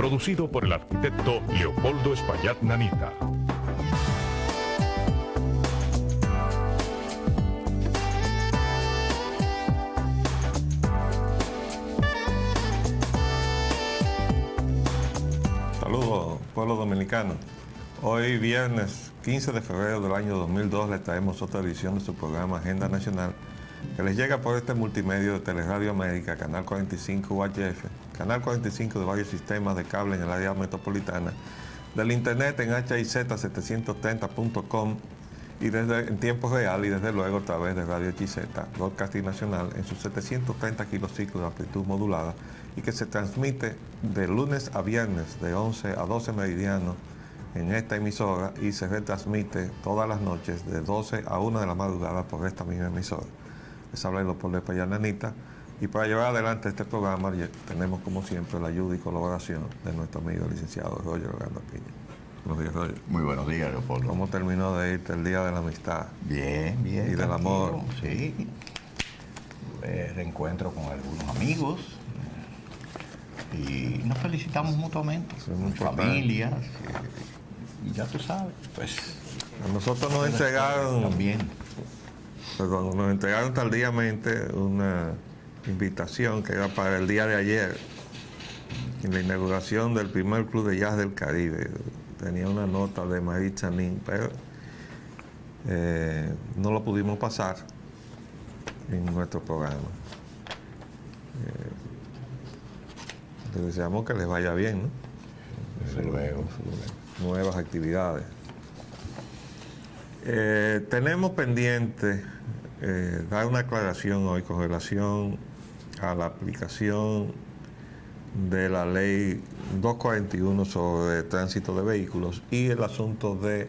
producido por el arquitecto Leopoldo Espaillat Nanita. Saludos, pueblo dominicano. Hoy, viernes 15 de febrero del año 2002, les traemos otra edición de su programa Agenda Nacional, que les llega por este multimedio de Teleradio América, Canal 45 UHF, Canal 45 de varios sistemas de cable en el área metropolitana, del internet en hiz730.com y en tiempo real y desde luego a través de Radio HIZ, Broadcasting Nacional, en sus 730 kilociclos de amplitud modulada y que se transmite de lunes a viernes de 11 a 12 meridianos en esta emisora y se retransmite todas las noches de 12 a 1 de la madrugada por esta misma emisora. Les habla Leopoldo Espaillat Nanita y para llevar adelante este programa tenemos como siempre la ayuda y colaboración de nuestro amigo licenciado Roger Orlando Piña. Buenos días, Roger. Muy buenos días, Leopoldo. ¿Cómo terminó de irte el día de la amistad? Bien, bien. Y del amor. Sí. Reencuentro con algunos amigos y nos felicitamos mutuamente. Familias. Y ya tú sabes, pues. A nosotros nos entregaron. También. Perdón, nos entregaron tardíamente una invitación que era para el día de ayer, en la inauguración del primer club de jazz del Caribe. Tenía una nota de Marie Chanin, pero no lo pudimos pasar en nuestro programa. Les deseamos que les vaya bien, ¿no? Desde luego. Nuevas actividades. Tenemos pendiente dar una aclaración hoy con relación a la aplicación de la ley 241 sobre tránsito de vehículos y el asunto de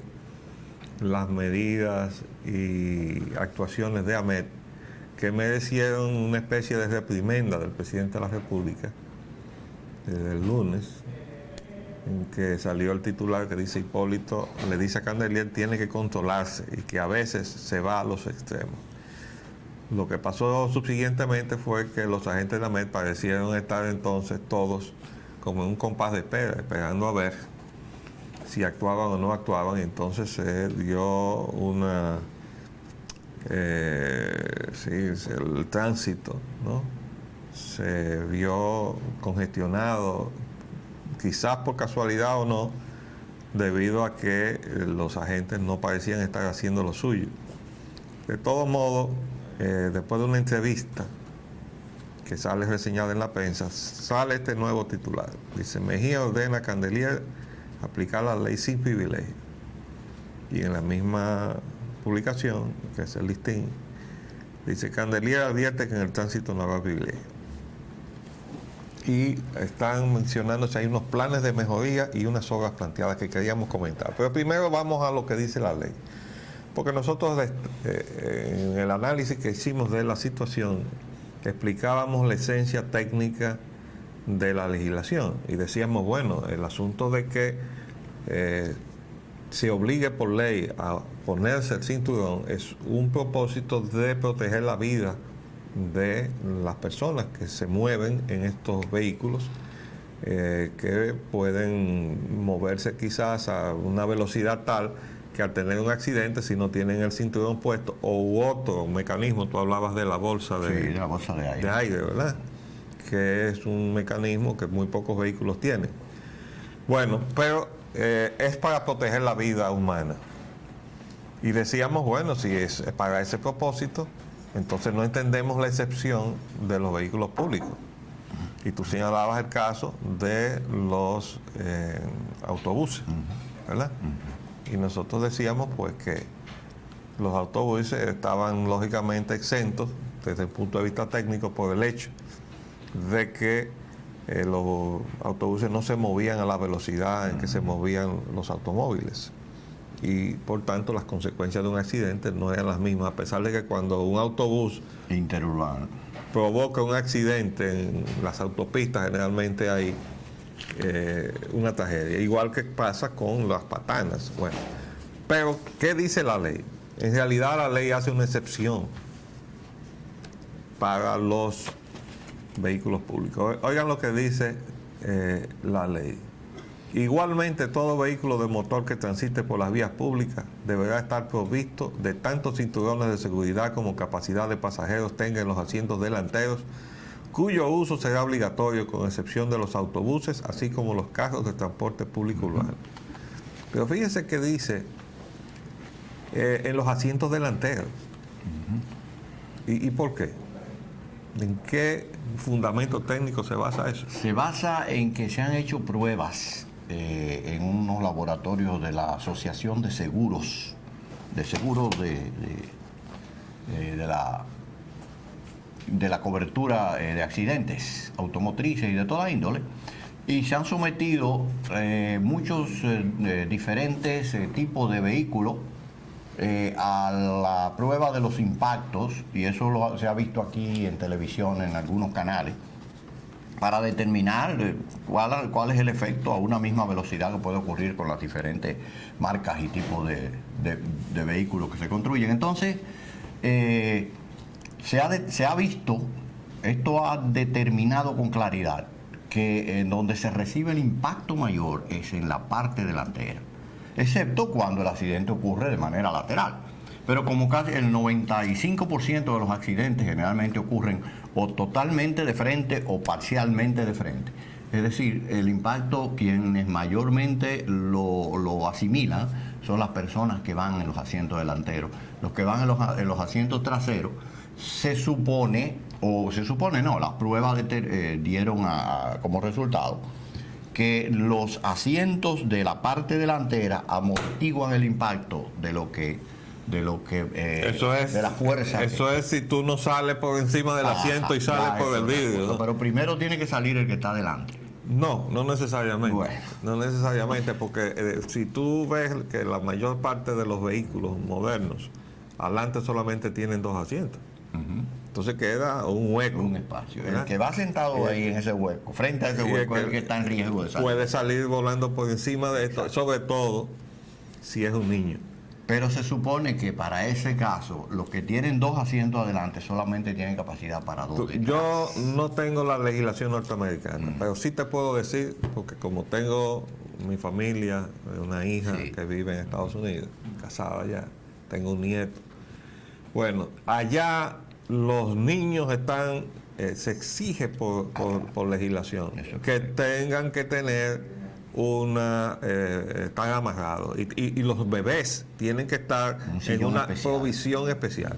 las medidas y actuaciones de AMET que merecieron una especie de reprimenda del presidente de la República desde el lunes, en que salió el titular que dice: Hipólito le dice a Candelier tiene que controlarse y que a veces se va a los extremos. Lo que pasó subsiguientemente fue que los agentes de AMET parecieron estar entonces todos como en un compás de espera, esperando a ver si actuaban o no actuaban, y entonces se dio una el tránsito, ¿no? Se vio congestionado, quizás por casualidad o no, debido a que los agentes no parecían estar haciendo lo suyo. De todos modos, después de una entrevista que sale reseñada en la prensa, sale este nuevo titular. Dice: Mejía ordena a Candelier aplicar la ley sin privilegio. Y en la misma publicación, que es el listín, dice: Candelier advierte que en el tránsito no habrá privilegio. Y están mencionándose hay unos planes de mejoría y unas obras planteadas que queríamos comentar. Pero primero vamos a lo que dice la ley. Porque nosotros en el análisis que hicimos de la situación explicábamos la esencia técnica de la legislación y decíamos, bueno, el asunto de que se obligue por ley a ponerse el cinturón es un propósito de proteger la vida de las personas que se mueven en estos vehículos, que pueden moverse quizás a una velocidad tal que al tener un accidente, si no tienen el cinturón puesto o otro mecanismo, tú hablabas de la bolsa de, la bolsa de aire. De aire, ¿verdad? Que es un mecanismo que muy pocos vehículos tienen. Bueno, pero es para proteger la vida humana. Y decíamos, bueno, si es para ese propósito, entonces no entendemos la excepción de los vehículos públicos. Y tú señalabas el caso de los autobuses, ¿verdad? Y nosotros decíamos pues que los autobuses estaban lógicamente exentos desde el punto de vista técnico por el hecho de que los autobuses no se movían a la velocidad en que se movían los automóviles. Y por tanto las consecuencias de un accidente no eran las mismas, a pesar de que cuando un autobús interurbano provoca un accidente en las autopistas generalmente hay una tragedia, igual que pasa con las patanas. Bueno, pero ¿qué dice la ley? En realidad la ley hace una excepción para los vehículos públicos. Oigan lo que dice la ley. Igualmente, todo vehículo de motor que transite por las vías públicas deberá estar provisto de tantos cinturones de seguridad como capacidad de pasajeros tenga en los asientos delanteros, cuyo uso será obligatorio con excepción de los autobuses, así como los carros de transporte público urbano. Pero fíjense que dice en los asientos delanteros. ¿Y por qué? ¿En qué fundamento técnico se basa eso? Se basa en que se han hecho pruebas en unos laboratorios de la Asociación de Seguros, de la cobertura de accidentes automotrices y de toda índole, y se han sometido muchos diferentes tipos de vehículos a la prueba de los impactos, y eso se ha visto aquí en televisión en algunos canales, para determinar cuál es el efecto a una misma velocidad que puede ocurrir con las diferentes marcas y tipos de vehículos que se construyen. Entonces, se ha visto, esto ha determinado con claridad que en donde se recibe el impacto mayor es en la parte delantera, excepto cuando el accidente ocurre de manera lateral. Pero como casi el 95% de los accidentes generalmente ocurren o totalmente de frente o parcialmente de frente. Es decir, el impacto, quienes mayormente lo asimilan son las personas que van en los asientos delanteros. Los que van en los asientos traseros, las pruebas dieron como resultado que los asientos de la parte delantera amortiguan el impacto de la fuerza. Eso es si tú no sales por encima del asiento y sales por el vidrio, ¿no? Pero primero tiene que salir el que está delante. No necesariamente. Bueno. No necesariamente, porque si tú ves que la mayor parte de los vehículos modernos, adelante solamente tienen 2 asientos. Entonces queda un hueco. Un espacio. ¿verdad? El que va sentado ahí en ese hueco, frente a ese hueco, es el que está en riesgo de salir. Puede salir volando por encima de esto, sobre todo si es un niño. Pero se supone que para ese caso, los que tienen 2 asientos adelante solamente tienen capacidad para 2. Yo no tengo la legislación norteamericana, pero sí te puedo decir, porque como tengo mi familia, una hija que vive en Estados Unidos, casada ya, tengo un nieto. Bueno, allá los niños están, se exige por legislación que tengan que tener están amarrados y los bebés tienen que estar en una provisión especial.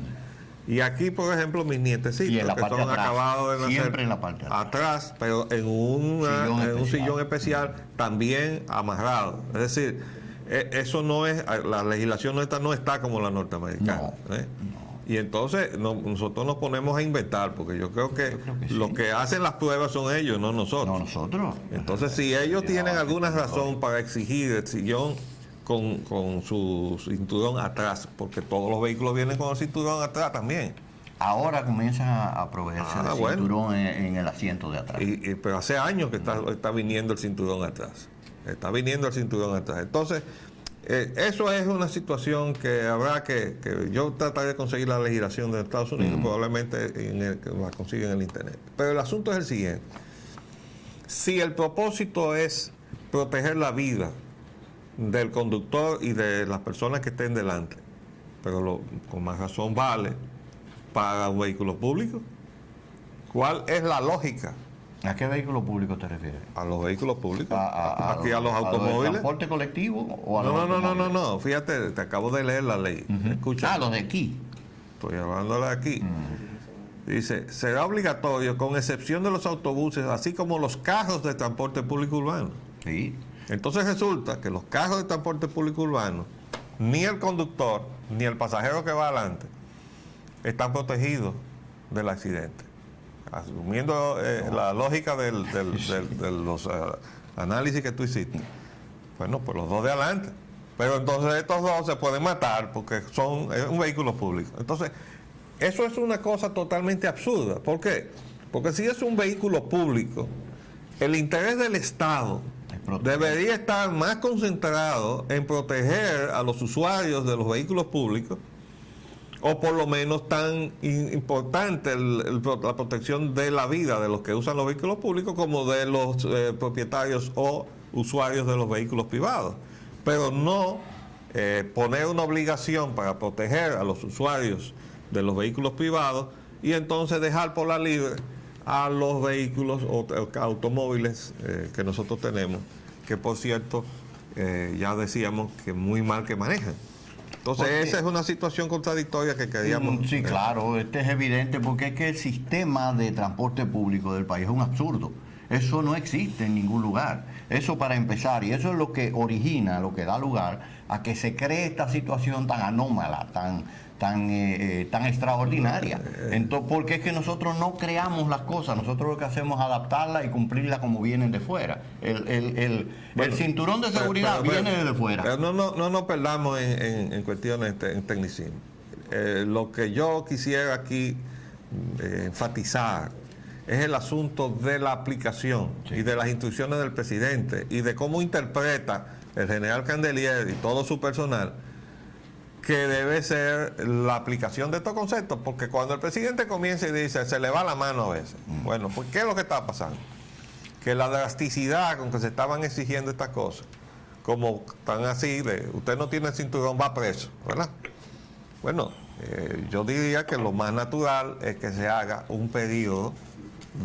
Y aquí, por ejemplo, mis nietecitos, que son acabados de nacer, siempre en la parte atrás, pero en un sillón especial, también amarrado. Es decir, eso no es, la legislación nuestra no está como la norteamericana. Y entonces nosotros nos ponemos a inventar, porque yo creo que los que hacen las pruebas son ellos, no nosotros. No nosotros. Entonces, si ellos tienen alguna razón para exigir el sillón con su cinturón atrás, porque todos los vehículos vienen con el cinturón atrás también. Ahora comienzan a proveerse del cinturón en el asiento de atrás. Pero hace años que está viniendo el cinturón atrás. Está viniendo el cinturón atrás. Entonces, eso es una situación que habrá que yo trataré de conseguir la legislación de Estados Unidos, probablemente la consiga en el internet. Pero el asunto es el siguiente: si el propósito es proteger la vida del conductor y de las personas que estén delante, pero con más razón vale para un vehículo público, ¿cuál es la lógica? ¿A qué vehículo público te refieres? A los vehículos públicos. Aquí a los automóviles. ¿A transporte colectivo o a los automóviles? No. Fíjate, te acabo de leer la ley. Escucha. Los de aquí. Estoy hablando de aquí. Dice, será obligatorio con excepción de los autobuses, así como los carros de transporte público urbano. Sí. Entonces resulta que los carros de transporte público urbano, ni el conductor, ni el pasajero que va adelante, están protegidos del accidente. Asumiendo la lógica de los análisis que tú hiciste. Bueno, pues los 2 de adelante. Pero entonces estos 2 se pueden matar porque es un vehículo público. Entonces, eso es una cosa totalmente absurda. ¿Por qué? Porque si es un vehículo público, el interés del Estado debería estar más concentrado en proteger a los usuarios de los vehículos públicos o por lo menos tan importante la protección de la vida de los que usan los vehículos públicos como de los propietarios o usuarios de los vehículos privados. Pero no poner una obligación para proteger a los usuarios de los vehículos privados y entonces dejar por la libre a los vehículos o automóviles que nosotros tenemos, que por cierto ya decíamos que muy mal que manejan. Entonces esa es una situación contradictoria que queríamos... Sí, claro, es evidente porque es que el sistema de transporte público del país es un absurdo. Eso no existe en ningún lugar. Eso para empezar, y eso es lo que origina, lo que da lugar a que se cree esta situación tan anómala, tan extraordinaria. Entonces, porque es que nosotros no creamos las cosas, nosotros lo que hacemos es adaptarlas y cumplirlas como vienen de fuera. El cinturón de seguridad viene desde fuera. Pero no nos perdamos en cuestiones en tecnicismo. Lo que yo quisiera aquí enfatizar es el asunto de la aplicación y de las instrucciones del presidente y de cómo interpreta el general Candelier y todo su personal que debe ser la aplicación de estos conceptos, porque cuando el presidente comienza y dice, se le va la mano a veces, bueno, pues ¿qué es lo que está pasando? Que la drasticidad con que se estaban exigiendo estas cosas, como tan así, de usted no tiene el cinturón, va preso, ¿verdad? Bueno, yo diría que lo más natural es que se haga un periodo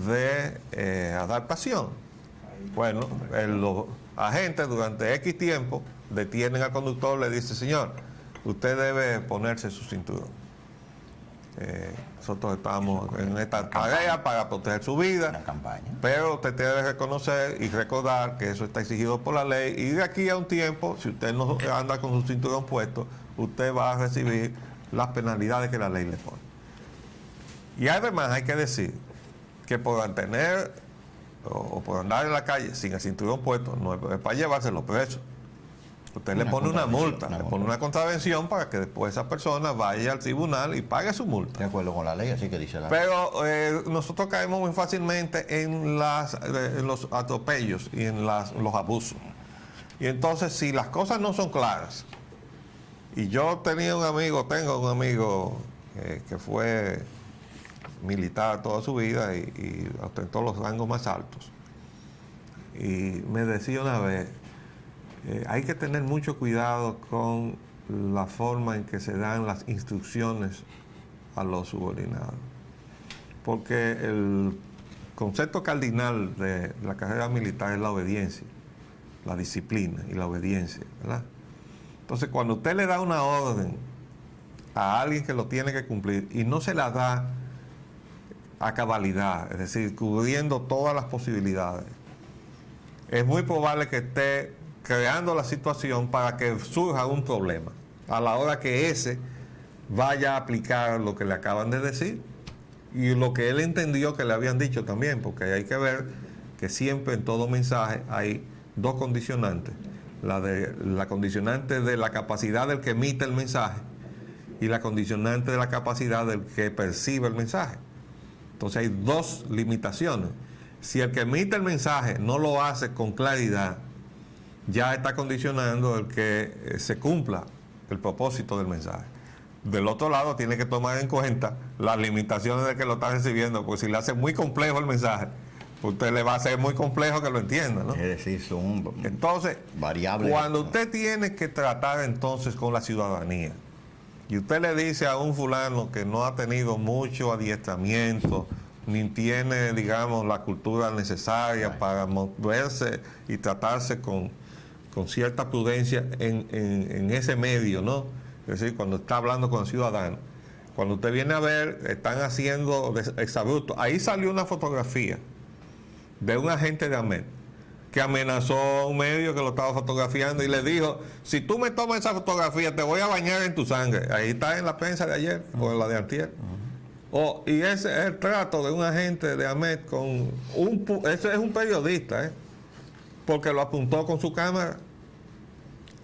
de adaptación. Bueno, los agentes durante X tiempo detienen al conductor, le dice, señor, usted debe ponerse su cinturón. Nosotros estamos en esta tarea para proteger su vida, pero usted debe reconocer y recordar que eso está exigido por la ley y de aquí a un tiempo, si usted no anda con su cinturón puesto, usted va a recibir las penalidades que la ley le pone. Y además hay que decir que por tener o por andar en la calle sin el cinturón puesto no es para llevárselo preso. Usted le pone una multa, le pone una contravención para que después esa persona vaya al tribunal y pague su multa. De acuerdo con la ley, así que dice la ley. Pero nosotros caemos muy fácilmente en los atropellos y en los abusos. Y entonces, si las cosas no son claras, y yo tengo un amigo que fue militar toda su vida y ostentó los rangos más altos. Y me decía una vez, hay que tener mucho cuidado con la forma en que se dan las instrucciones a los subordinados. Porque el concepto cardinal de la carrera militar es la obediencia, la disciplina y la obediencia, ¿verdad? Entonces, cuando usted le da una orden a alguien que lo tiene que cumplir y no se la da a cabalidad, es decir, cubriendo todas las posibilidades, es muy probable que esté creando la situación para que surja un problema a la hora que ese vaya a aplicar lo que le acaban de decir y lo que él entendió que le habían dicho también, porque hay que ver que siempre en todo mensaje hay dos condicionantes, la condicionante de la capacidad del que emite el mensaje y la condicionante de la capacidad del que percibe el mensaje. Entonces hay dos limitaciones. Si el que emite el mensaje no lo hace con claridad, ya está condicionando el que se cumpla el propósito del mensaje. Del otro lado, tiene que tomar en cuenta las limitaciones de que lo está recibiendo, porque si le hace muy complejo el mensaje, usted le va a hacer muy complejo que lo entienda, ¿no? Es decir, son entonces, variables. Cuando usted tiene que tratar entonces con la ciudadanía, y usted le dice a un fulano que no ha tenido mucho adiestramiento, ni tiene, digamos, la cultura necesaria para moverse y tratarse con cierta prudencia en ese medio, ¿no? Es decir, cuando está hablando con el ciudadano, cuando usted viene a ver, están haciendo exabruptos. Ahí salió una fotografía de un agente de AMET que amenazó a un medio que lo estaba fotografiando y le dijo, si tú me tomas esa fotografía te voy a bañar en tu sangre. Ahí está en la prensa de ayer o en la de antier. Y ese es el trato de un agente de AMET con ese es un periodista, porque lo apuntó con su cámara.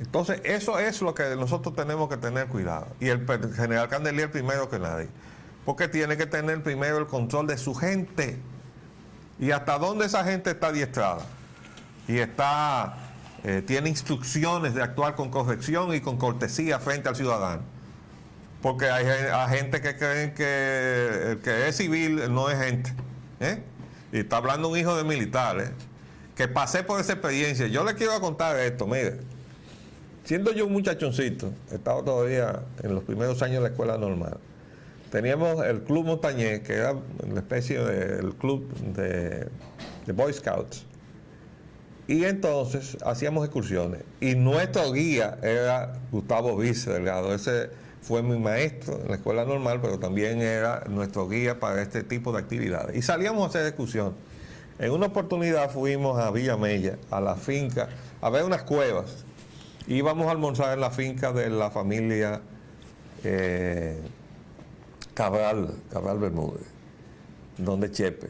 Entonces eso es lo que nosotros tenemos que tener cuidado, y el general Candelier primero que nadie, porque tiene que tener primero el control de su gente y hasta dónde esa gente está adiestrada y tiene instrucciones de actuar con corrección y con cortesía frente al ciudadano, Porque hay gente que creen que el que es civil no es gente. ¿Eh? Y está hablando un hijo de militares, que pasé por esa experiencia. Yo le quiero contar esto, mire. Siendo yo un muchachoncito, estaba todavía en los primeros años de la escuela normal. Teníamos el Club Montañés, que era una especie del club de Boy Scouts. Y entonces hacíamos excursiones. Y nuestro guía era Gustavo Vice Delgado. Ese fue mi maestro en la escuela normal, pero también era nuestro guía para este tipo de actividades. Y salíamos a hacer excursión. En una oportunidad fuimos a Villa Mella, a la finca, a ver unas cuevas. Íbamos a almorzar en la finca de la familia Cabral Bermúdez, donde Chepe.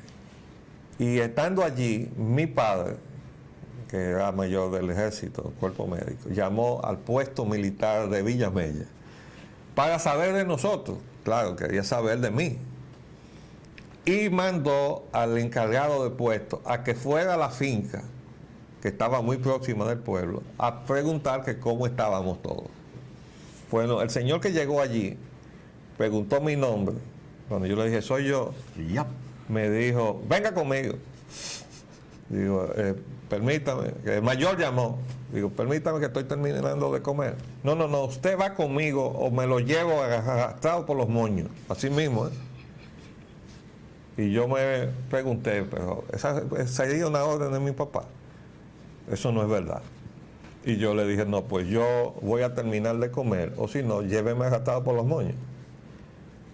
Y estando allí, mi padre, que era mayor del ejército, cuerpo médico, llamó al puesto militar de Villa Mella para saber de nosotros. Claro, quería saber de mí. Y mandó al encargado de puesto a que fuera a la finca, que estaba muy próxima del pueblo, a preguntar que cómo estábamos todos. Bueno, el señor que llegó allí preguntó mi nombre. Cuando yo le dije, soy yo, Ya. me dijo, venga conmigo. Digo, permítame, que el mayor llamó. Digo, permítame que estoy terminando de comer. No, usted va conmigo o me lo llevo arrastrado por los moños. Así mismo, ¿eh? Y yo me pregunté, pero esa sería una orden de mi papá. Eso no es verdad. Y yo le dije, no, pues yo voy a terminar de comer, o si no, lléveme arrastrado por los moños.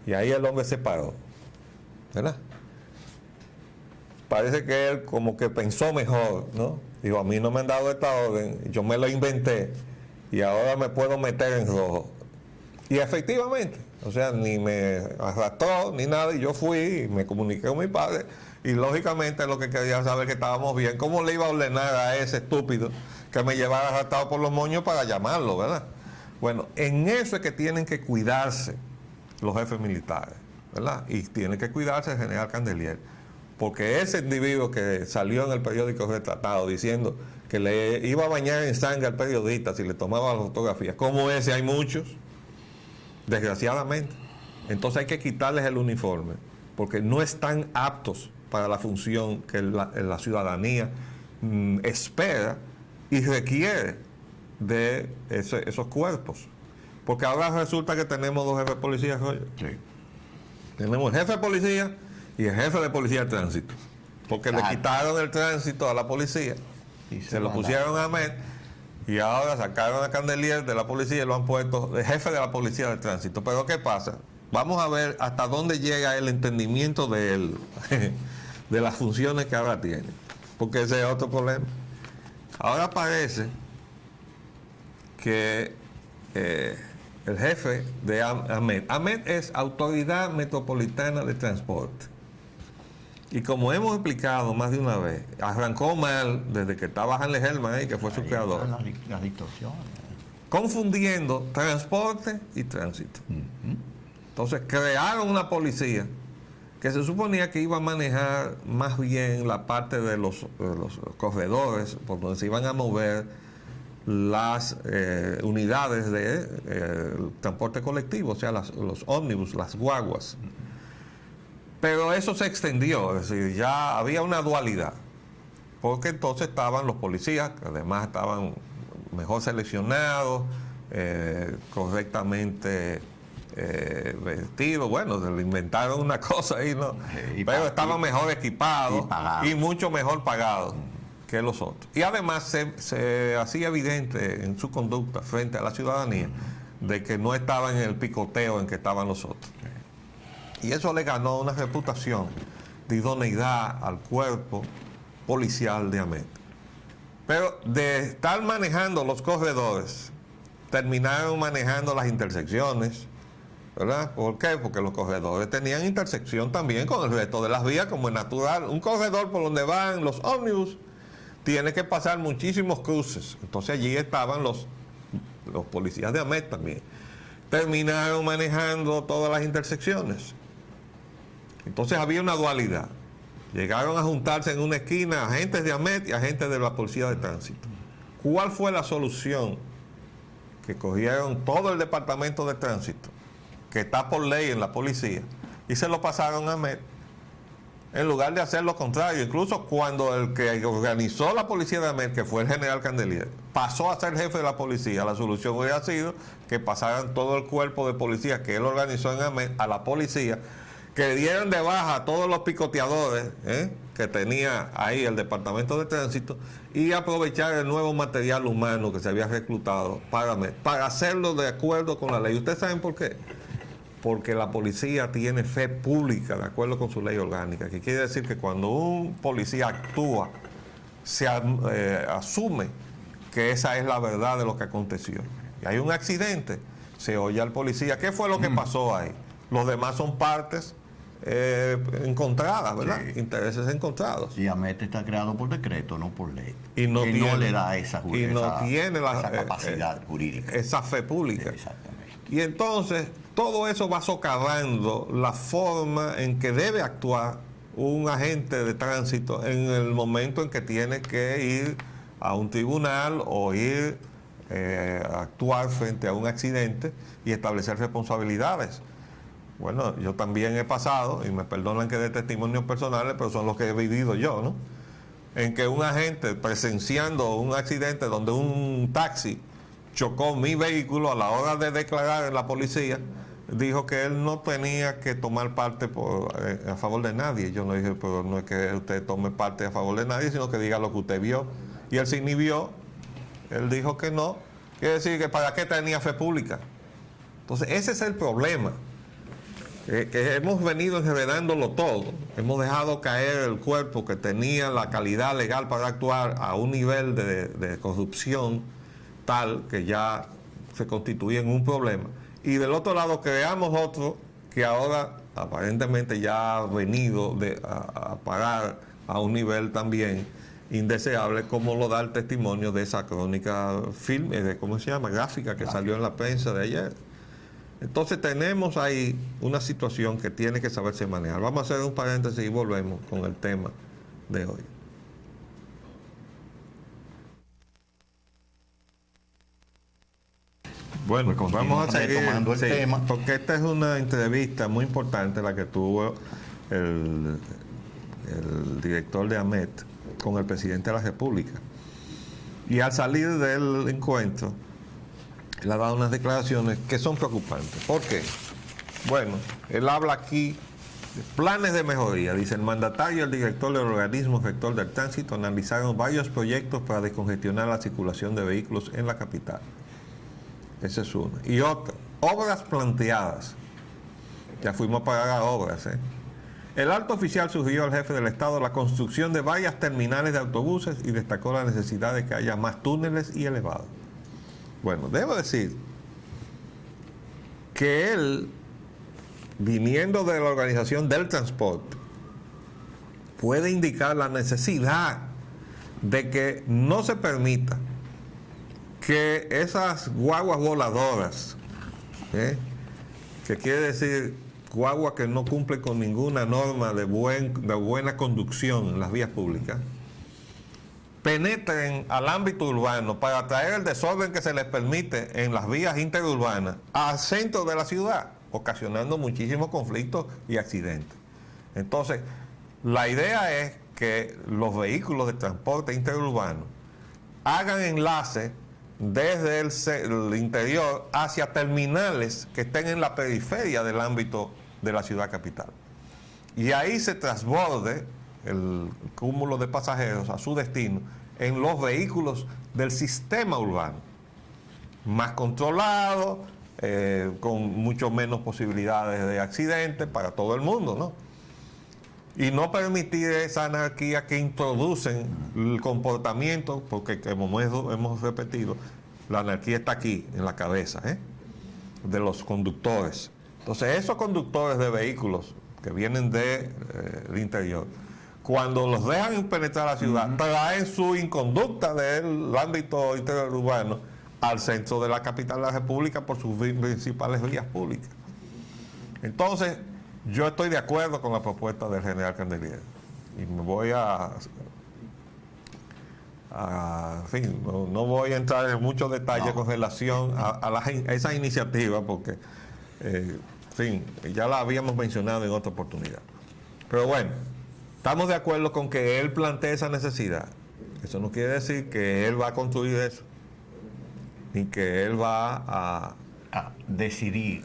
Y ahí el hombre se paró, ¿verdad? Parece que él como que pensó mejor, ¿no? Digo, a mí no me han dado esta orden, yo me lo inventé y ahora me puedo meter en rojo. Y efectivamente, o sea, ni me arrastró ni nada, y yo fui y me comuniqué con mi padre y lógicamente lo que quería saber que estábamos bien. ¿Cómo le iba a ordenar a ese estúpido que me llevara arrastrado por los moños para llamarlo, verdad? Bueno, en eso es que tienen que cuidarse los jefes militares, ¿verdad? Y tiene que cuidarse el general Candelier, porque ese individuo que salió en el periódico retratado diciendo que le iba a bañar en sangre al periodista si le tomaba las fotografías, como ese hay muchos, desgraciadamente. Entonces hay que quitarles el uniforme, porque no están aptos para la función que la ciudadanía espera y requiere de esos cuerpos. Porque ahora resulta que tenemos dos jefes de policía, Roger. Sí. Tenemos el jefe de policía y el jefe de policía de tránsito. Porque Claro. le quitaron el tránsito a la policía, Y se lo pusieron a Ahmed, y ahora sacaron a Candelier de la policía y lo han puesto de jefe de la policía de tránsito. Pero ¿qué pasa? Vamos a ver hasta dónde llega el entendimiento de él, de las funciones que ahora tiene. Porque ese es otro problema. Ahora parece que el jefe de Ahmed es Autoridad Metropolitana de Transporte. Y como hemos explicado más de una vez, arrancó mal desde que estaba Hanley Herman ahí, que fue su creador, Las distorsiones. confundiendo transporte y tránsito. Entonces crearon una policía que se suponía que iba a manejar más bien la parte de los corredores, por donde se iban a mover las unidades de transporte colectivo, o sea, los ómnibus, las guaguas. Pero eso se extendió, es decir, ya había una dualidad, porque entonces estaban los policías, que además estaban mejor seleccionados, correctamente vestidos, bueno, se le inventaron una cosa ahí, ¿no? Pero estaban mejor equipados y mucho mejor pagados que los otros. Y además se hacía evidente en su conducta frente a la ciudadanía de que no estaban en el picoteo en que estaban los otros. Y eso le ganó una reputación de idoneidad al cuerpo policial de Ahmed. Pero de estar manejando los corredores, terminaron manejando las intersecciones, ¿verdad? ¿Por qué? Porque los corredores tenían intersección también con el resto de las vías, como es natural. Un corredor por donde van los ómnibus tiene que pasar muchísimos cruces. Entonces allí estaban los policías de Ahmed también. Terminaron manejando todas las intersecciones. Entonces había una dualidad. Llegaron a juntarse en una esquina agentes de Ahmed y agentes de la policía de tránsito. ¿Cuál fue la solución que cogieron todo el departamento de tránsito? que está por ley en la policía, y se lo pasaron a Ahmed, en lugar de hacer lo contrario. Incluso cuando el que organizó la policía de Ahmed, que fue el general Candelier, pasó a ser jefe de la policía, la solución hubiera sido que pasaran todo el cuerpo de policía que él organizó en Ahmed a la policía, que dieran de baja a todos los picoteadores que tenía ahí el Departamento de Tránsito, y aprovechar el nuevo material humano que se había reclutado para hacerlo de acuerdo con la ley. ¿Ustedes saben por qué? Porque la policía tiene fe pública de acuerdo con su ley orgánica, que quiere decir que cuando un policía actúa, se asume que esa es la verdad de lo que aconteció. Y hay un accidente, se oye al policía, ¿qué fue lo que pasó ahí? Los demás son partes encontradas, ¿verdad? Sí. Intereses encontrados. Y AMET está creado por decreto, no por ley. Y no que tiene, no le da esa capacidad jurídica. Esa fe pública. Exactamente. Y entonces todo eso va socavando la forma en que debe actuar un agente de tránsito en el momento en que tiene que ir a un tribunal o ir a actuar frente a un accidente y establecer responsabilidades. Bueno, yo también he pasado, y me perdonan que dé testimonios personales, pero son los que he vivido yo, ¿no? En que un agente presenciando un accidente donde un taxi chocó mi vehículo, a la hora de declarar en la policía, dijo que él no tenía que tomar parte a favor de nadie. Yo no dije, pero no es que usted tome parte a favor de nadie, sino que diga lo que usted vio. Y él se inhibió, él dijo que no. Quiere decir que ¿para qué tenía fe pública? Entonces, ese es el problema. Que hemos venido enredándolo todo. Hemos dejado caer el cuerpo que tenía la calidad legal para actuar a un nivel de corrupción tal que ya se constituye en un problema. Y del otro lado creamos otro que ahora aparentemente ya ha venido a parar a un nivel también indeseable, como lo da el testimonio de esa crónica ¿cómo se llama? Gráfica que salió en la prensa de ayer. Entonces tenemos ahí una situación que tiene que saberse manejar. Vamos a hacer un paréntesis y volvemos con el tema de hoy. Bueno, Pues vamos a seguir retomando el tema. porque esta es una entrevista muy importante la que tuvo el director de AMET con el presidente de la República. Y al salir del encuentro, él ha dado unas declaraciones que son preocupantes. ¿Por qué? Bueno, él habla aquí de planes de mejoría. Dice, el mandatario y el director del organismo rector del tránsito analizaron varios proyectos para descongestionar la circulación de vehículos en la capital. Esa es una. Y otra, obras planteadas. Ya fuimos a pagar a obras. El alto oficial sugirió al jefe del Estado la construcción de varias terminales de autobuses y destacó la necesidad de que haya más túneles y elevados. Bueno, debo decir que él, viniendo de la organización del transporte, puede indicar la necesidad de que no se permita que esas guaguas voladoras, que quiere decir guaguas que no cumplen con ninguna norma de buena conducción en las vías públicas, penetren al ámbito urbano para traer el desorden que se les permite en las vías interurbanas al centro de la ciudad, ocasionando muchísimos conflictos y accidentes. Entonces, la idea es que los vehículos de transporte interurbano hagan enlace desde el interior hacia terminales que estén en la periferia del ámbito de la ciudad capital. Y ahí se transborde el cúmulo de pasajeros a su destino en los vehículos del sistema urbano, más controlado, con mucho menos posibilidades de accidentes para todo el mundo, ¿no? Y no permitir esa anarquía que introducen el comportamiento, porque como hemos repetido, la anarquía está aquí, en la cabeza, de los conductores. Entonces, esos conductores de vehículos que vienen del interior, cuando los dejan penetrar la ciudad, traen su inconducta del ámbito interurbano al centro de la capital de la República por sus principales vías públicas. Entonces, yo estoy de acuerdo con la propuesta del general Candelier y me voy en fin, no voy a entrar en muchos detalles con relación a esa iniciativa, porque fin, ya la habíamos mencionado en otra oportunidad. Pero bueno, estamos de acuerdo con que él plantee esa necesidad. Eso no quiere decir que él va a construir eso, ni que él va A decidir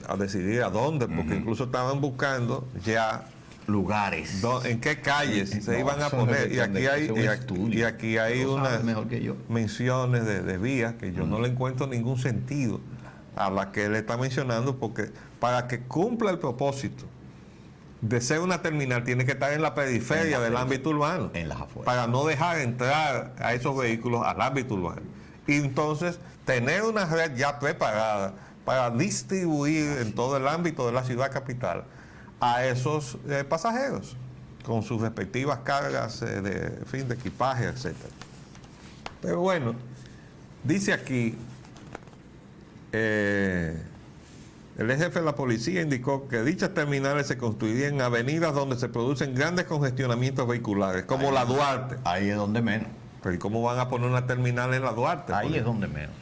a decidir a dónde, porque incluso estaban buscando ya lugares. en qué calles se No, iban a eso no poner. es Y aquí hay, cuestión de- es un estudio. y aquí hay Tú sabes unas mejor que yo. menciones de vías que yo no le encuentro ningún sentido a las que él está mencionando, porque para que cumpla el propósito de ser una terminal tiene que estar en la periferia del ámbito urbano, En las afueras. para no dejar entrar a esos vehículos al ámbito urbano. Y entonces tener una red ya preparada para distribuir en todo el ámbito de la ciudad capital a esos pasajeros con sus respectivas cargas de equipaje, etcétera. Pero bueno, dice aquí, el jefe de la policía indicó que dichas terminales se construirían en avenidas donde se producen grandes congestionamientos vehiculares, como la Duarte. Ahí es donde menos. Pero ¿y cómo van a poner una terminal en la Duarte? Ahí Porque es donde menos.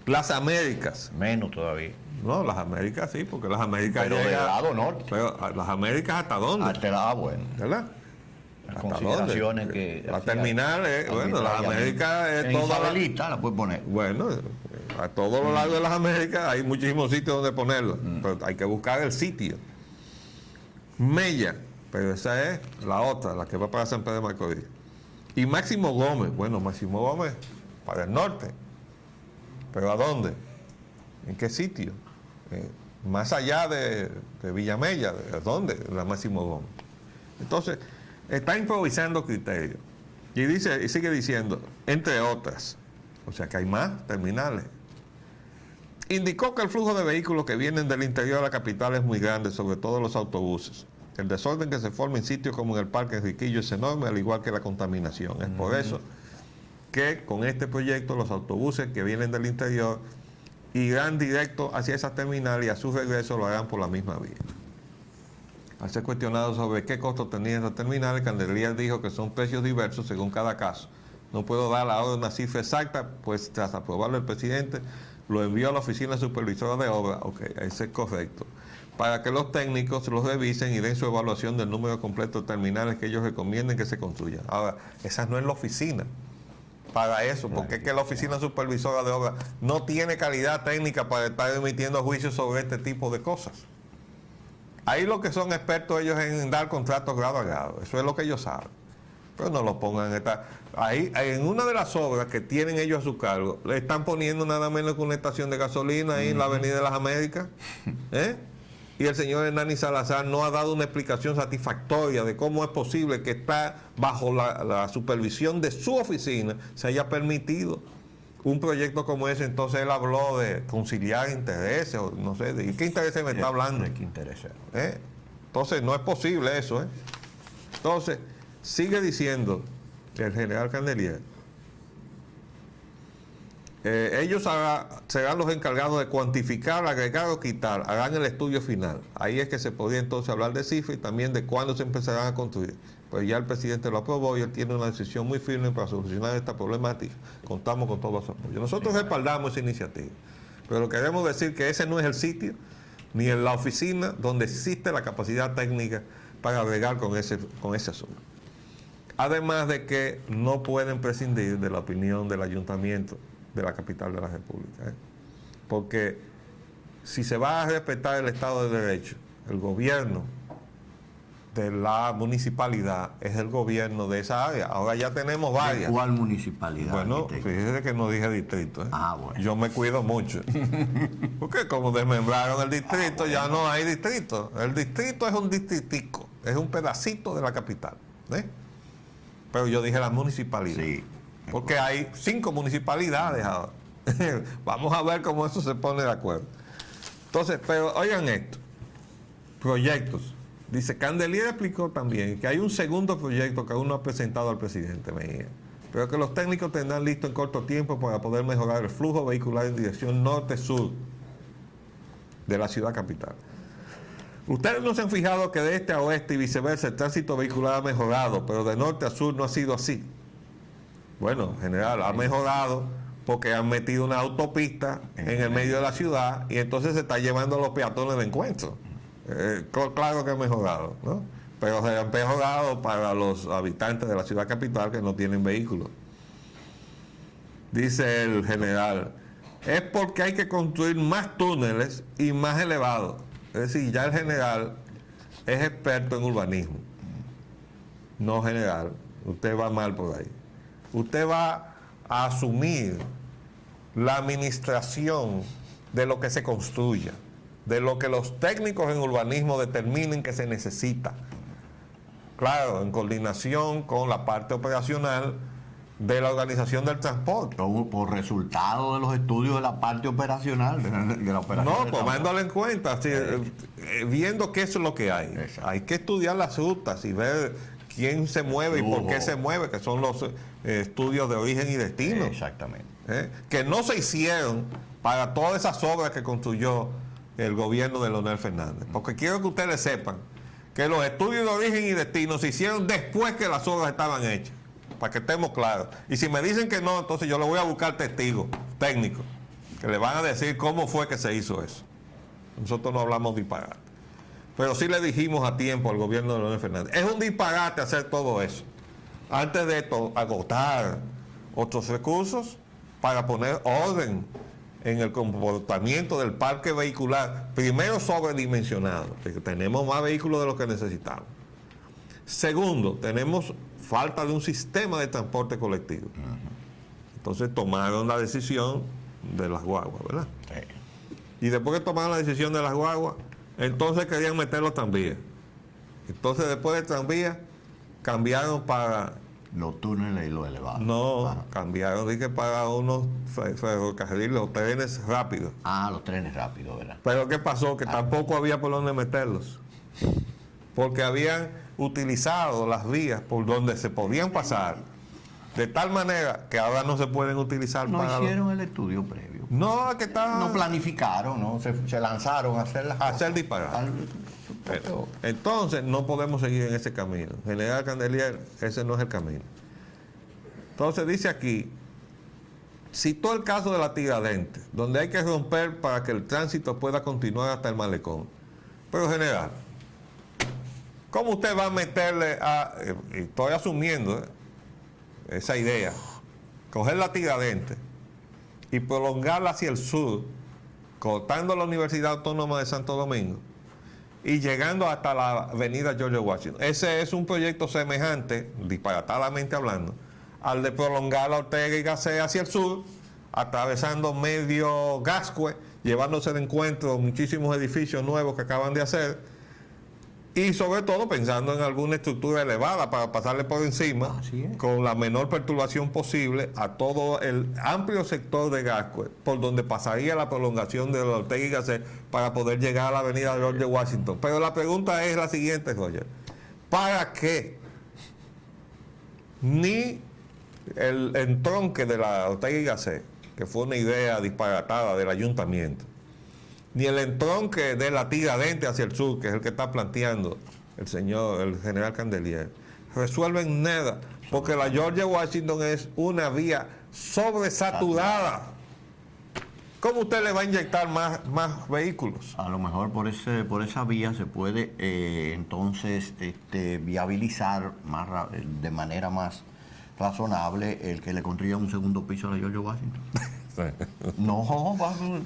Las Américas. Menos todavía. No, las Américas sí, porque las Américas Pero del lado norte. Pero las Américas ¿hasta dónde? Bueno. ¿Verdad? Las ¿Hasta consideraciones dónde? que... La terminal es, bueno, las Américas es en toda la... Isabelita la puedes poner. Bueno, a todo lo largo de las Américas hay muchísimos sitios donde ponerlo, pero hay que buscar el sitio. Mella, pero esa es la otra, la que va para San Pedro de Macorís. Y Máximo Gómez, bueno, Máximo Gómez para el norte. ¿Pero a dónde? ¿En qué sitio? Más allá de Villamella, ¿de dónde? La Máximo Gómez. Entonces, está improvisando criterios. Y dice, y sigue diciendo, entre otras, o sea que hay más terminales. Indicó que el flujo de vehículos que vienen del interior de la capital es muy grande, sobre todo los autobuses. El desorden que se forma en sitios como en el Parque Enriquillo es enorme, al igual que la contaminación. Es por eso que con este proyecto los autobuses que vienen del interior irán directo hacia esa terminal y a su regreso lo harán por la misma vía. Al ser cuestionado sobre qué costo tenían esas terminales, Candelier dijo que son precios diversos según cada caso. No puedo dar ahora una cifra exacta, pues tras aprobarlo el presidente, lo envió a la oficina supervisora de obra, ok, ese es correcto, para que los técnicos los revisen y den su evaluación del número completo de terminales que ellos recomienden que se construyan. Ahora, esa no es la oficina para eso, porque es que la oficina supervisora de obra no tiene calidad técnica para estar emitiendo juicios sobre este tipo de cosas. Ahí lo que son expertos ellos en dar contratos grado a grado, eso es lo que ellos saben. Pero no lo pongan en esta... Ahí, en una de las obras que tienen ellos a su cargo, le están poniendo nada menos que una estación de gasolina ahí en la Avenida de las Américas. Y el señor Hernani Salazar no ha dado una explicación satisfactoria de cómo es posible que está bajo la supervisión de su oficina se haya permitido un proyecto como ese. Entonces él habló de conciliar intereses, o no sé, ¿de qué intereses me está hablando? ¿De qué interesa? Entonces no es posible eso. Entonces, sigue diciendo el general Candelier, ellos serán los encargados de cuantificar, agregar o quitar, harán el estudio final. Ahí es que se podría entonces hablar de cifras y también de cuándo se empezarán a construir. Pues ya el presidente lo aprobó y él tiene una decisión muy firme para solucionar esta problemática. Contamos con todos los apoyos. Nosotros respaldamos esa iniciativa, pero queremos decir que ese no es el sitio ni en la oficina donde existe la capacidad técnica para bregar con ese asunto. Además de que no pueden prescindir de la opinión del ayuntamiento de la capital de la República. Porque si se va a respetar el Estado de Derecho, el gobierno de la municipalidad es el gobierno de esa área. Ahora ya tenemos varias. ¿De cuál municipalidad? Bueno, fíjese que no dije distrito. Bueno. Yo me cuido mucho. Porque como desmembraron el distrito, ya no hay distrito. El distrito es un distritico, es un pedacito de la capital. Pero yo dije la municipalidad. Sí. Porque hay 5 municipalidades ahora. Vamos a ver cómo eso se pone de acuerdo. Entonces, pero oigan esto. Proyectos. Dice, Candelier explicó también que hay un segundo proyecto que aún no ha presentado al presidente Mejía, pero que los técnicos tendrán listo en corto tiempo para poder mejorar el flujo vehicular en dirección norte-sur de la ciudad capital. Ustedes no se han fijado que de este a oeste y viceversa el tránsito vehicular ha mejorado, pero de norte a sur no ha sido así. Bueno, general, ha mejorado porque han metido una autopista en el medio de la ciudad y entonces se está llevando a los peatones de encuentro. Claro que ha mejorado, ¿no? Pero se ha mejorado para los habitantes de la ciudad capital que no tienen vehículos. Dice el general, es porque hay que construir más túneles y más elevados. Es decir, ya el general es experto en urbanismo. No, general, usted va mal por ahí. Usted va a asumir la administración de lo que se construya, de lo que los técnicos en urbanismo determinen que se necesita. Claro, en coordinación con la parte operacional de la organización del transporte. Por resultado de los estudios de la parte operacional, de la operación. No, tomándolo en cuenta, sí, viendo qué es lo que hay. Exacto. Hay que estudiar las rutas y ver quién se mueve y por qué se mueve, que son los estudios de origen y destino. Exactamente. Que no se hicieron para todas esas obras que construyó el gobierno de Leonel Fernández. Porque quiero que ustedes sepan que los estudios de origen y destino se hicieron después que las obras estaban hechas, para que estemos claros. Y si me dicen que no, entonces yo le voy a buscar testigos técnicos que le van a decir cómo fue que se hizo eso. Nosotros no hablamos disparate. Pero sí le dijimos a tiempo al gobierno de Leonel Fernández, es un disparate hacer todo eso. Antes de esto, agotar otros recursos para poner orden en el comportamiento del parque vehicular, primero sobredimensionado, porque tenemos más vehículos de los que necesitamos. Segundo, tenemos falta de un sistema de transporte colectivo. Entonces tomaron la decisión de las guaguas, ¿verdad? Sí. Y después que tomaron la decisión de las guaguas, entonces querían meter los tranvías. Entonces después del tranvía, cambiaron para... Los túneles y los elevados. No, Ajá. cambiaron, dije, para unos ferrocarriles, los trenes rápidos. Ah, los trenes rápidos, ¿verdad? Pero ¿qué pasó? Que tampoco había por dónde meterlos. Porque habían utilizado las vías por donde se podían pasar, de tal manera que ahora no se pueden utilizar No para... hicieron el estudio previo. No, es que estaban... No planificaron, ¿no? Se lanzaron a hacer las A hacer cosas. disparates. Entonces no podemos seguir en ese camino. General Candelier, ese no es el camino. Entonces dice aquí, citó el caso de la Tiradentes, donde hay que romper para que el tránsito pueda continuar hasta el malecón. Pero general, ¿cómo usted va a meterle a... y estoy asumiendo esa idea, coger la Tiradentes y prolongarla hacia el sur, cortando la Universidad Autónoma de Santo Domingo y llegando hasta la avenida George Washington? Ese es un proyecto semejante, disparatadamente hablando, al de prolongar la Ortega y Gasset hacia el sur, atravesando medio Gascue, llevándose de encuentro muchísimos edificios nuevos que acaban de hacer, y sobre todo pensando en alguna estructura elevada para pasarle por encima, Así es. con la menor perturbación posible a todo el amplio sector de Gascue, por donde pasaría la prolongación de la Ortega y Gasset para poder llegar a la avenida George Washington. Pero la pregunta es la siguiente, Roger. ¿Para qué ni el entronque de la Ortega y Gasset, que fue una idea disparatada del ayuntamiento, ni el entronque de la Tiradentes hacia el sur, que es el que está planteando el general Candelier, resuelven nada? Porque la George Washington es una vía sobresaturada. ¿Cómo usted le va a inyectar más vehículos? A lo mejor por esa vía se puede entonces viabilizar de manera más razonable el que le construya un segundo piso a la George Washington. No,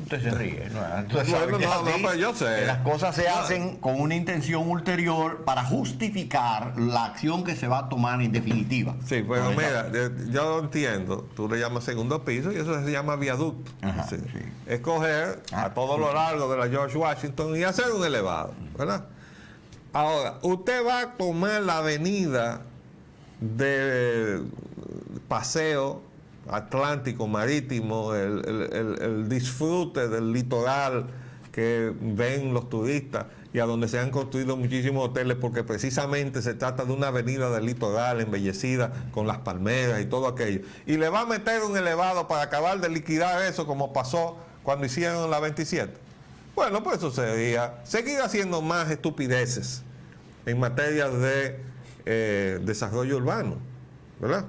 usted se ríe. Usted sabe Bueno, que no, así, pero yo sé. que las cosas se hacen con una intención ulterior para justificar la acción que se va a tomar en definitiva. Sí, pero Por esa- mira, yo entiendo, tú le llamas segundo piso y eso se llama viaducto. Ajá, Sí. sí. Es coger a todo lo largo de la George Washington y hacer un elevado, ¿verdad? Ahora, usted va a tomar la avenida de paseo atlántico, marítimo, el disfrute del litoral que ven los turistas y a donde se han construido muchísimos hoteles, porque precisamente se trata de una avenida del litoral embellecida con las palmeras y todo aquello. Y le va a meter un elevado para acabar de liquidar eso, como pasó cuando hicieron la 27. Bueno, pues eso sería seguir haciendo más estupideces en materia de desarrollo urbano, ¿verdad?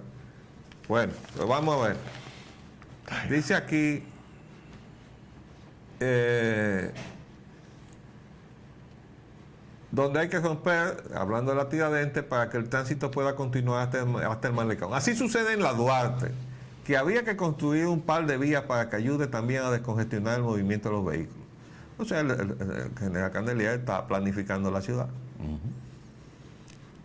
Bueno, pues vamos a ver. Dice aquí, donde hay que romper, hablando de la Tiradentes, para que el tránsito pueda continuar hasta el Malecón. Así sucede en la Duarte, que había que construir un par de vías para que ayude también a descongestionar el movimiento de los vehículos. O sea, el general Candelier está planificando la ciudad.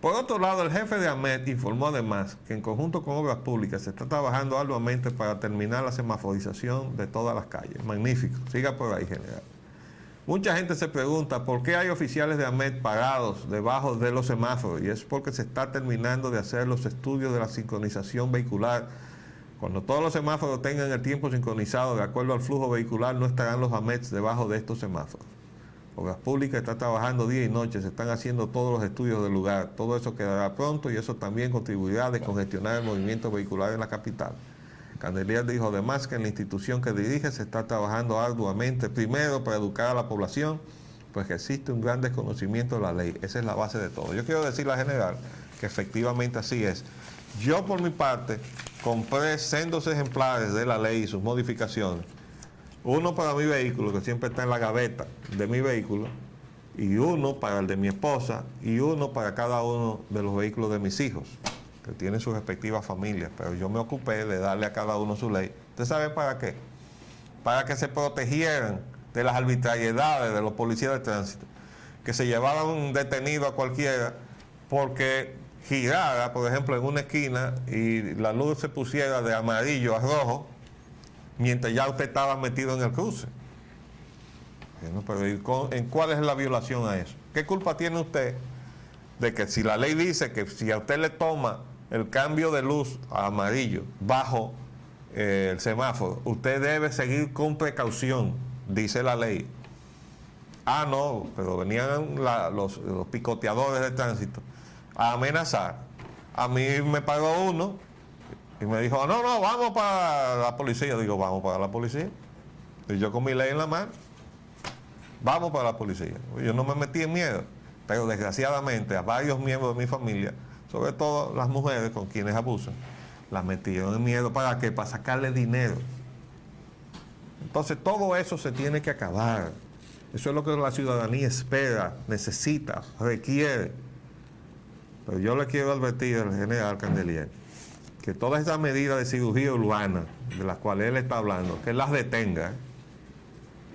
Por otro lado, el jefe de AMET informó además que en conjunto con Obras Públicas se está trabajando arduamente para terminar la semaforización de todas las calles. Magnífico. Siga por ahí, general. Mucha gente se pregunta por qué hay oficiales de AMET parados debajo de los semáforos, y es porque se está terminando de hacer los estudios de la sincronización vehicular. Cuando todos los semáforos tengan el tiempo sincronizado de acuerdo al flujo vehicular, no estarán los AMET debajo de estos semáforos. Obras Públicas está trabajando día y noche, se están haciendo todos los estudios del lugar. Todo eso quedará pronto y eso también contribuirá a descongestionar el movimiento vehicular en la capital. Candelier dijo además que en la institución que dirige se está trabajando arduamente, primero para educar a la población, pues que existe un gran desconocimiento de la ley. Esa es la base de todo. Yo quiero decirle al general que efectivamente así es. Yo por mi parte compré sendos ejemplares de la ley y sus modificaciones. Uno para mi vehículo, que siempre está en la gaveta de mi vehículo, y uno para el de mi esposa, y uno para cada uno de los vehículos de mis hijos, que tienen sus respectivas familias. Pero yo me ocupé de darle a cada uno su ley. ¿Usted sabe para qué? Para que se protegieran de las arbitrariedades de los policías de tránsito, que se llevaran un detenido a cualquiera porque girara, por ejemplo, en una esquina y la luz se pusiera de amarillo a rojo, mientras ya usted estaba metido en el cruce. Bueno, pero ¿en cuál es la violación a eso? ¿Qué culpa tiene usted de que si la ley dice que si a usted le toma el cambio de luz a amarillo bajo el semáforo, usted debe seguir con precaución, dice la ley? Ah, no, pero venían los picoteadores de tránsito a amenazar. A mí me pagó uno y me dijo, no, vamos para la policía. Yo digo, vamos para la policía. Y yo con mi ley en la mano, vamos para la policía. Yo no me metí en miedo, pero desgraciadamente a varios miembros de mi familia, sobre todo las mujeres con quienes abusan, las metieron en miedo. ¿Para qué? Para sacarle dinero. Entonces todo eso se tiene que acabar. Eso es lo que la ciudadanía espera, necesita, requiere. Pero yo le quiero advertir al general Candelier que todas esas medidas de cirugía urbana de las cuales él está hablando, que él las detenga,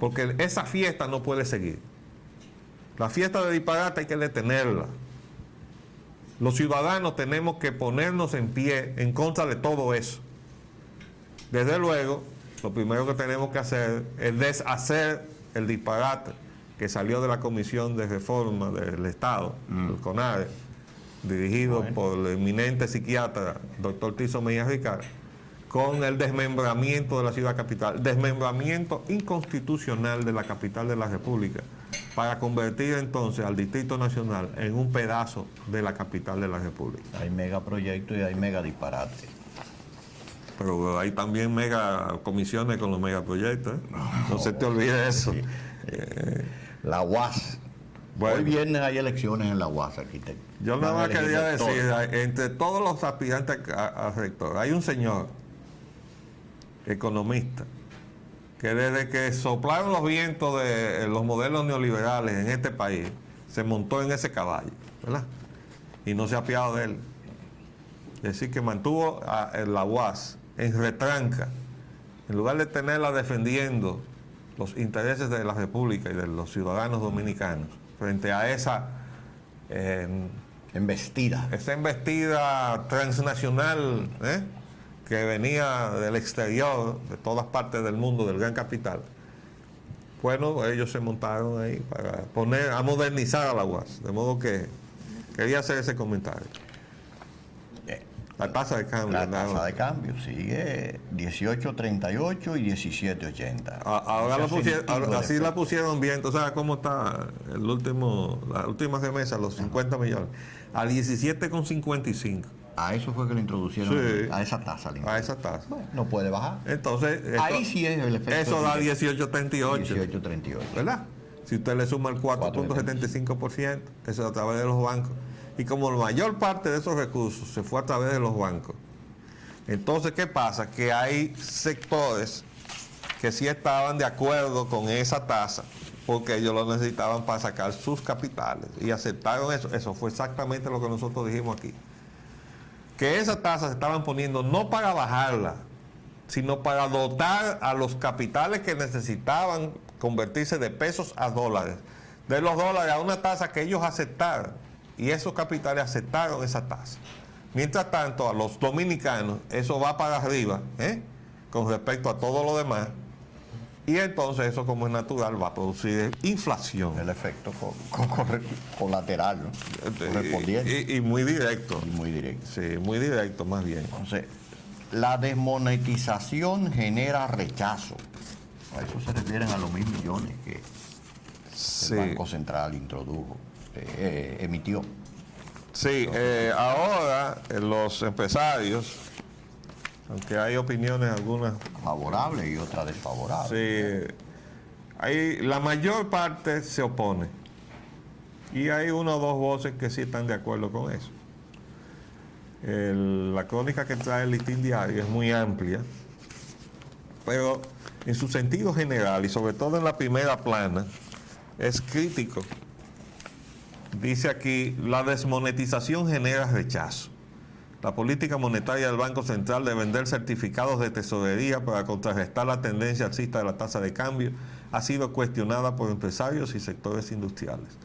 porque esa fiesta no puede seguir. La fiesta de disparate hay que detenerla. Los ciudadanos tenemos que ponernos en pie en contra de todo eso. Desde luego, lo primero que tenemos que hacer es deshacer el disparate que salió de la Comisión de Reforma del Estado, el CONARE, dirigido por el eminente psiquiatra doctor Tiso Mejía Ricard, con el desmembramiento de la ciudad capital, desmembramiento inconstitucional de la capital de la República, para convertir entonces al Distrito Nacional en un pedazo de la capital de la República. Hay megaproyectos y hay mega disparates. Pero hay también mega comisiones con los megaproyectos, ¿eh? No se te olvide eso. Sí. La UAS. Bueno. Hoy viernes hay elecciones en la UAS, arquitecto. Yo nada más Van a quería elegir decir, rector. entre todos los aspirantes a rector, hay un señor economista que desde que soplaron los vientos de los modelos neoliberales en este país, se montó en ese caballo, ¿verdad? Y no se ha apiado de él. Es decir, que mantuvo a la UAS en retranca, en lugar de tenerla defendiendo los intereses de la República y de los ciudadanos dominicanos, frente a esa Embestida. esa embestida transnacional que venía del exterior, de todas partes del mundo, del gran capital. Bueno, ellos se montaron ahí para a modernizar a la UAS, de modo que quería hacer ese comentario. La tasa de cambio. La tasa de cambio sigue 18.38 y 17.80. Ahora Mucho sentido así de la efecto. pusieron bien. ¿Tú sabes cómo está la última remesa, los 50 millones? A 17,55. A eso fue que le introducieron, Sí. a esa tasa. A esa tasa. Bueno, no puede bajar. Entonces, Ahí sí es el efecto. eso da directo. 18,38. 18.38. ¿Verdad? Si usted le suma el 4,75%, eso es a través de los bancos. Y como la mayor parte de esos recursos se fue a través de los bancos, Entonces, ¿qué pasa? Que hay sectores que sí estaban de acuerdo con esa tasa, porque ellos lo necesitaban para sacar sus capitales, y aceptaron eso. Eso fue exactamente lo que nosotros dijimos aquí. Que esas tasas se estaban poniendo no para bajarla, sino para dotar a los capitales que necesitaban convertirse de pesos a dólares, de los dólares a una tasa que ellos aceptaron, y esos capitales aceptaron esa tasa. Mientras tanto, a los dominicanos eso va para arriba, con respecto a todo lo demás, y entonces eso, como es natural, va a producir inflación. El efecto colateral, ¿no? Correspondiente. Y muy directo. Y muy directo. Sí, muy directo más bien. Entonces, la desmonetización genera rechazo. A eso se refieren a los 1.000 millones que Sí. el Banco Central introdujo, emitió. Sí, ahora los empresarios, aunque hay opiniones algunas, Favorable y otra desfavorable. sí, la mayor parte se opone, y hay una o dos voces que sí están de acuerdo con eso. La crónica que trae el Listín Diario es muy amplia, pero en su sentido general y sobre todo en la primera plana es crítico. Dice aquí: la desmonetización genera rechazo. La política monetaria del Banco Central de vender certificados de tesorería para contrarrestar la tendencia alcista de la tasa de cambio ha sido cuestionada por empresarios y sectores industriales.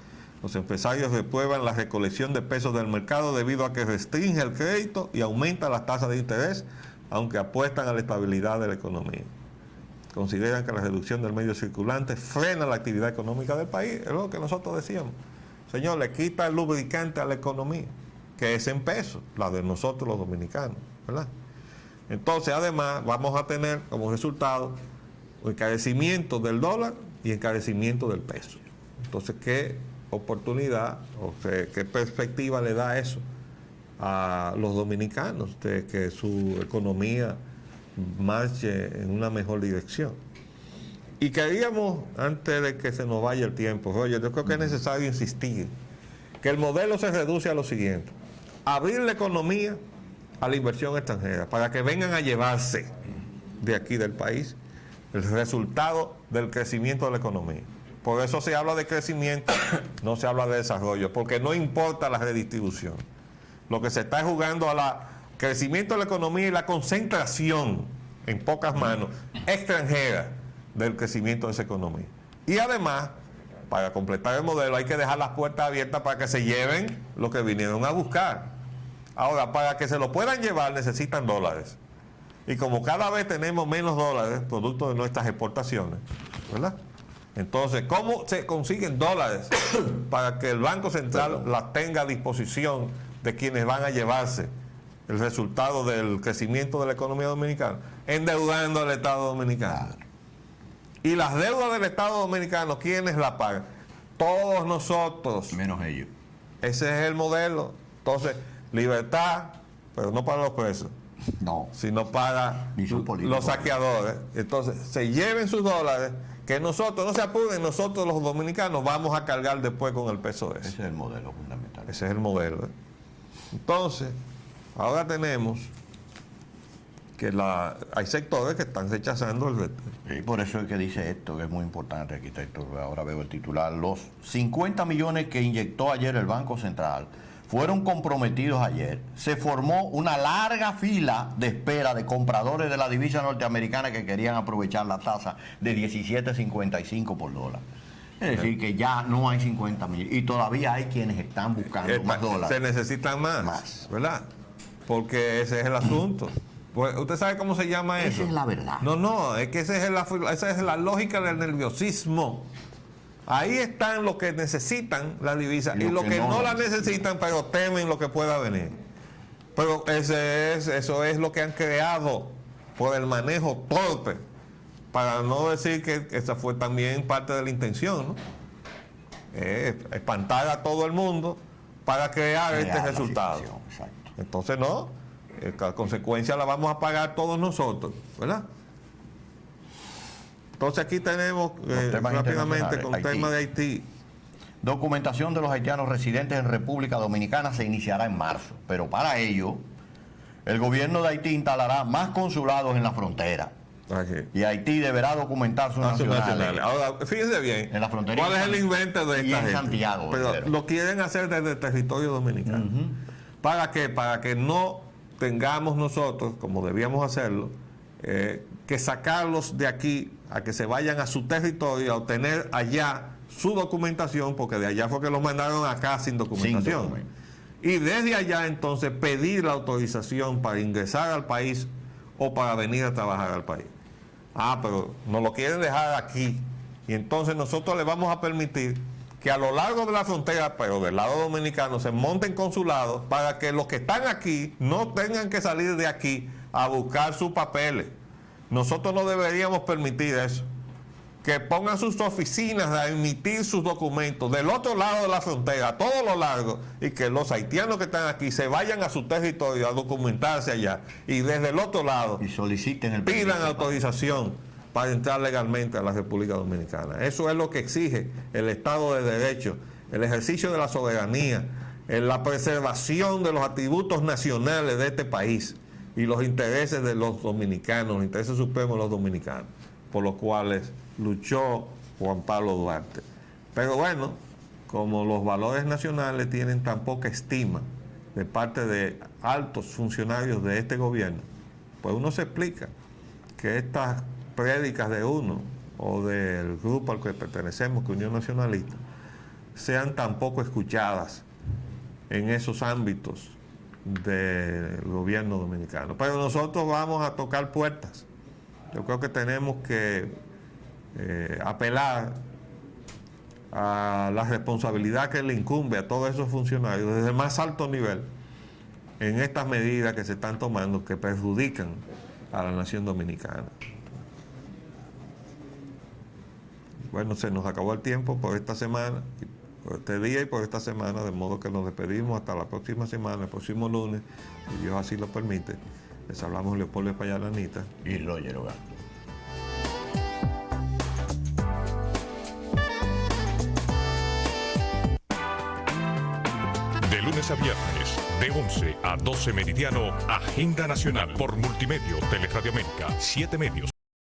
Los empresarios reprueban la recolección de pesos del mercado debido a que restringe el crédito y aumenta las tasas de interés, aunque apuestan a la estabilidad de la economía. Consideran que la reducción del medio circulante frena la actividad económica del país. Es lo que nosotros decíamos. Señor, le quita el lubricante a la economía, que es en pesos, la de nosotros los dominicanos, ¿verdad? Entonces, además, vamos a tener como resultado encarecimiento del dólar y encarecimiento del peso. Entonces, ¿qué oportunidad o qué perspectiva le da eso a los dominicanos de que su economía marche en una mejor dirección? Y queríamos, antes de que se nos vaya el tiempo, Roger, yo creo que es necesario insistir que el modelo se reduce a lo siguiente: abrir la economía a la inversión extranjera para que vengan a llevarse de aquí del país el resultado del crecimiento de la economía. Por eso se habla de crecimiento, no se habla de desarrollo, porque no importa la redistribución. Lo que se está jugando a la crecimiento de la economía y la concentración en pocas manos extranjeras del crecimiento de esa economía. Y además, para completar el modelo, hay que dejar las puertas abiertas para que se lleven lo que vinieron a buscar. Ahora, para que se lo puedan llevar necesitan dólares. Y como cada vez tenemos menos dólares, producto de nuestras exportaciones, ¿verdad? Entonces, ¿cómo se consiguen dólares para que el Banco Central las tenga a disposición de quienes van a llevarse el resultado del crecimiento de la economía dominicana? Endeudando al Estado Dominicano. Y las deudas del Estado Dominicano, ¿quiénes las pagan? Todos nosotros. Menos ellos. Ese es el modelo. Entonces, libertad, pero no para los presos, No. sino para Ni son políticos. los saqueadores. Entonces, se lleven sus dólares, que nosotros, no se apuren, nosotros los dominicanos vamos a cargar después con el peso de eso. Ese es el modelo fundamental. Ese es el modelo. Entonces, ahora tenemos que hay sectores que están rechazando el reto. Sí, por eso es que dice esto, que es muy importante, arquitecto. Ahora veo el titular. Los 50 millones que inyectó ayer el Banco Central fueron comprometidos ayer. Se formó una larga fila de espera de compradores de la divisa norteamericana que querían aprovechar la tasa de 17.55 por dólar. Es decir, que ya no hay 50 millones. Y todavía hay quienes están buscando más dólares. Se necesitan más, ¿verdad? Porque ese es el asunto. Pues, ¿usted sabe cómo se llama eso? Esa es la verdad. No, es que esa es la lógica del nerviosismo. Ahí están los que necesitan la divisa y los que no la necesitan, pero temen lo que pueda venir. Pero eso es lo que han creado por el manejo torpe, para no decir que esa fue también parte de la intención, ¿no? Espantar a todo el mundo para crear este resultado. Entonces no, la consecuencia la vamos a pagar todos nosotros, ¿verdad? Entonces aquí tenemos rápidamente con el tema de Haití. Documentación de los haitianos residentes en República Dominicana se iniciará en marzo, pero para ello el gobierno de Haití instalará más consulados en la frontera. Aquí. Y Haití deberá documentar sus nacionales. Ahora, fíjense bien, En la frontera ¿cuál es el invento de y esta en gente? Santiago, Pero pero. lo quieren hacer desde el territorio dominicano. ¿Para qué? Para que no tengamos nosotros, como debíamos hacerlo, que sacarlos de aquí a que se vayan a su territorio a obtener allá su documentación, porque de allá fue que los mandaron acá sin documentación. documento. Y desde allá entonces pedir la autorización para ingresar al país o para venir a trabajar al país. Ah, pero nos lo quieren dejar aquí. Y entonces nosotros le vamos a permitir que a lo largo de la frontera, pero del lado dominicano, se monten consulados para que los que están aquí no tengan que salir de aquí a buscar sus papeles. Nosotros no deberíamos permitir eso. Que pongan sus oficinas a emitir sus documentos del otro lado de la frontera, a todo lo largo, y que los haitianos que están aquí se vayan a su territorio a documentarse allá, y desde el otro lado Y soliciten el pidan permiso. autorización para entrar legalmente a la República Dominicana. Eso es lo que exige el Estado de Derecho, el ejercicio de la soberanía, la preservación de los atributos nacionales de este país y los intereses de los dominicanos, los intereses supremos de los dominicanos, por los cuales luchó Juan Pablo Duarte. Pero bueno, como los valores nacionales tienen tan poca estima de parte de altos funcionarios de este gobierno, pues uno se explica que estas prédicas de uno o del grupo al que pertenecemos, que Unión Nacionalista, sean tan poco escuchadas en esos ámbitos del gobierno dominicano. Pero nosotros vamos a tocar puertas. Yo creo que tenemos que apelar a la responsabilidad que le incumbe a todos esos funcionarios desde el más alto nivel en estas medidas que se están tomando que perjudican a la nación dominicana. Bueno, se nos acabó el tiempo por esta semana, por este día y por esta semana, de modo que nos despedimos hasta la próxima semana, el próximo lunes, si Dios así lo permite. Les hablamos Leopoldo Espaillat Lanita Y Roger Hogar. De lunes a viernes, de 11 a 12 meridiano, Agenda Nacional por Multimedio, Teleradio América, 7 medios.